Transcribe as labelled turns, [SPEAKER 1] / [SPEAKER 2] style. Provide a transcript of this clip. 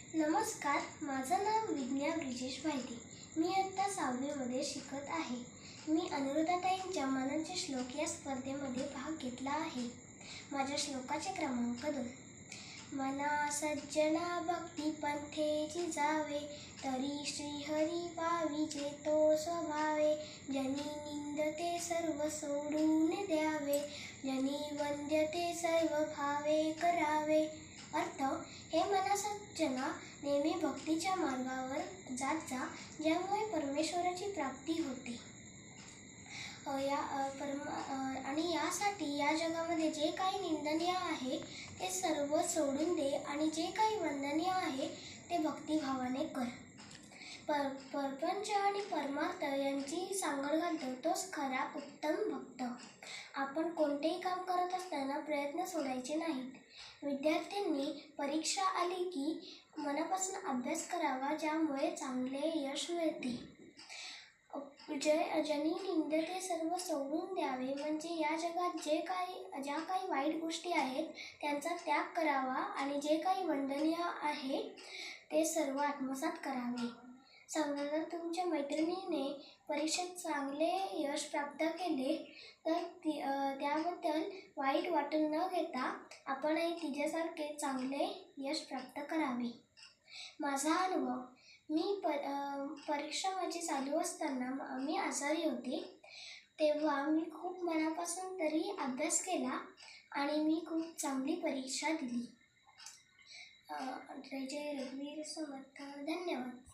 [SPEAKER 1] नमस्कार, माझं नाव विज्ञा ब्रिजेश भायते. मी आता 6वीमध्ये शिकत आहे. मी अनुराधाताईंच्या मनाचे श्लोक या स्पर्धेमध्ये भाग घेतला आहे. माझ्या श्लोकाचे क्रमांक 2. मना सज्जना भक्ती पंथेची जावे, तरी श्रीहरी पाविजे तो स्वभावे. जनी निंदते सर्व सोडून द्यावे, जनी वंद्यते सर्व भावे करावे. अर्थ: हे मना सज्जना, नेहमी भक्तीच्या मार्गावर जात जा, ज्यामुळे परमेश्वराची प्राप्ती होते. आणि यासाठी या जगामध्ये जे काही निंदनीय आहे ते सर्व सोडून दे आणि जे काही वंदनीय आहे ते भक्तिभावाने कर. परपंच आणि परमार्थ यांची सांगड घालतो तोच खरा उत्तम भक्त. आपण कोणतेही काम करत असताना प्रयत्न सोडायचे नाहीत. विद्यार्थ्यांनी परीक्षा आली की मनापासून अभ्यास करावा, ज्यामुळे चांगले यश मिळते. जनी निंदते सर्व सोडून द्यावे म्हणजे या जगात ज्या काही वाईट गोष्टी आहेत त्यांचा त्याग करावा आणि जे काही वंदनीय आहे ते सर्व आत्मसात करावे. समजा जर तुमच्या मैत्रिणीने परीक्षेत चांगले यश प्राप्त केले तर त्याबद्दल वाईट वाटून न घेता आपणही तिच्यासारखे चांगले यश प्राप्त करावे. माझा अनुभव: परीक्षा माझी चालू असताना मी आजारी होते. तेव्हा मी खूप मनापासून तरी अभ्यास केला आणि मी खूप चांगली परीक्षा दिली. जय जय रघुवीर समर्थ. धन्यवाद.